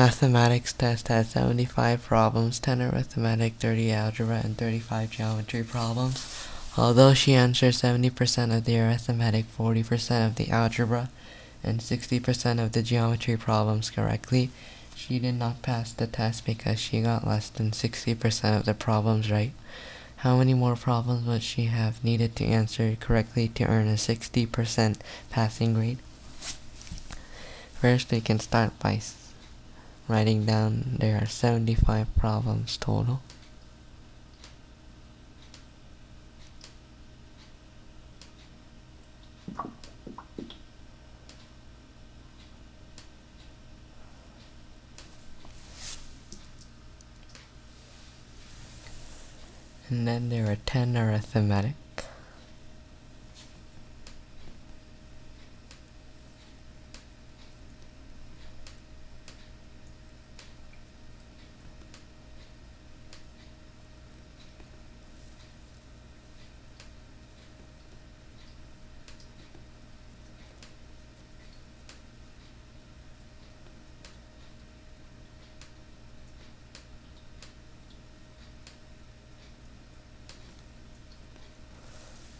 Mathematics test has 75 problems, 10 arithmetic, 30 algebra, and 35 geometry problems. Although she answered 70% of the arithmetic, 40% of the algebra, and 60% of the geometry problems correctly, she did not pass the test because she got less than 60% of the problems right. How many more problems would she have needed to answer correctly to earn a 60% passing grade? First, we can start by writing down there are 75 problems total. And then there are 10 arithmetic.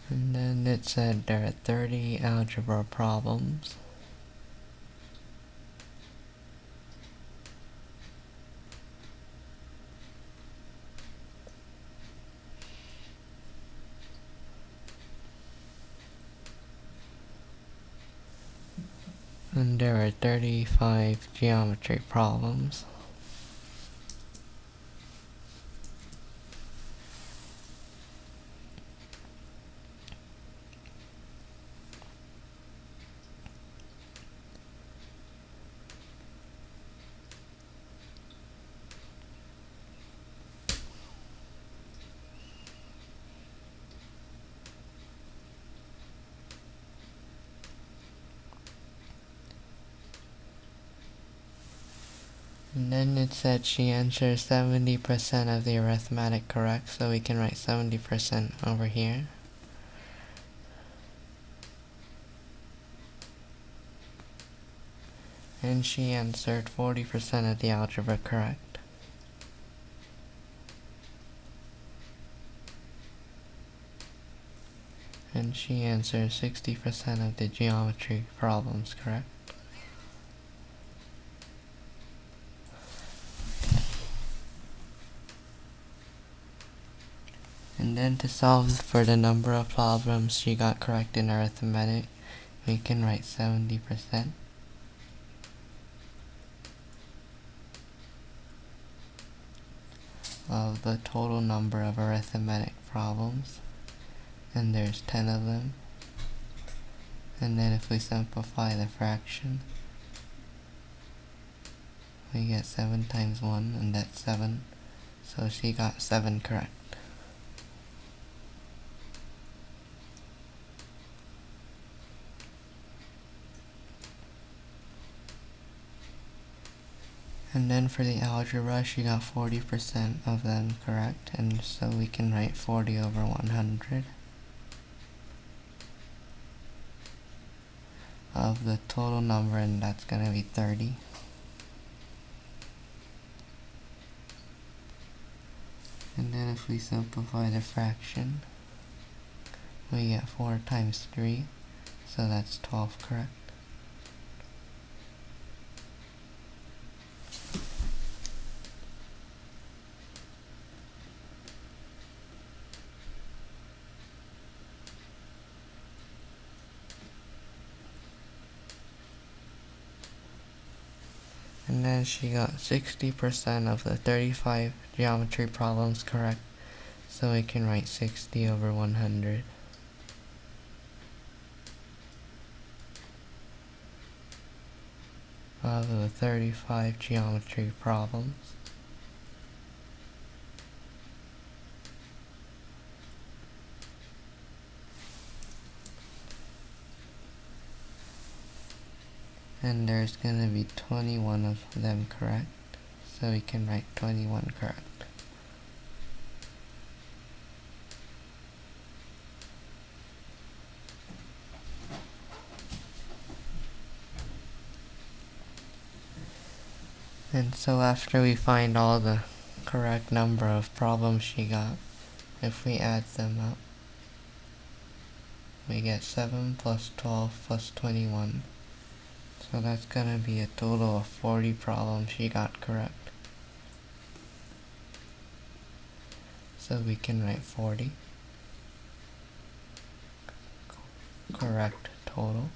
And then it said there are 30 algebra problems. And there are 35 geometry problems. And then it said she answered 70% of the arithmetic correct, so we can write 70% over here. And she answered 40% of the algebra correct. And she answered 60% of the geometry problems correct. And then to solve for the number of problems she got correct in arithmetic, we can write 70% of the total number of arithmetic problems, and there's 10 of them. And then if we simplify the fraction, we get 7 times 1, and that's 7. So she got 7 correct. And then for the algebra, she got 40% of them correct, and so we can write 40 over 100 of the total number, and that's going to be 30. And then if we simplify the fraction, we get 4 times 3, so that's 12 correct. And then she got 60% of the 35 geometry problems correct, so we can write 60 over 100. Of the 35 geometry problems. And there's going to be 21 of them correct, so we can write 21 correct. And so after we find all the correct number of problems she got, if we add them up, we get 7 plus 12 plus 21. So that's gonna be a total of 40 problems she got correct. So we can write 40 correct total.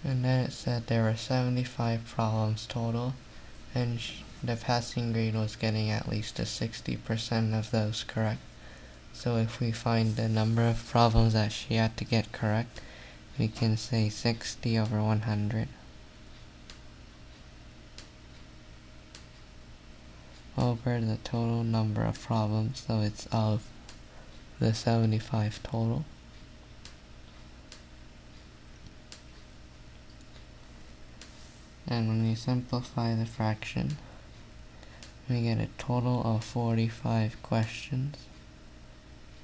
And then it said there were 75 problems total, and the passing grade was getting at least a 60% of those correct. So if we find the number of problems that she had to get correct, we can say 60 over 100 over the total number of problems, so it's of the 75 total. And when we simplify the fraction, we get a total of 45 questions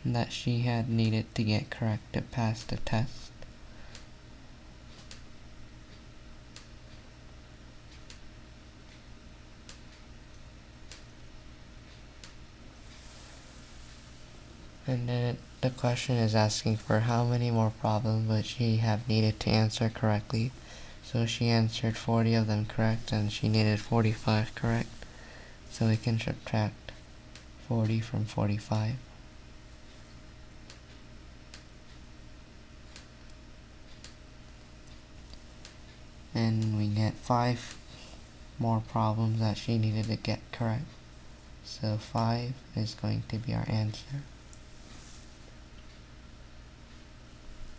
that she had needed to get correct to pass the test. And then the question is asking for how many more problems would she have needed to answer correctly. So she answered 40 of them correct, and she needed 45 correct. So we can subtract 40 from 45. And we get 5 more problems that she needed to get correct. So 5 is going to be our answer.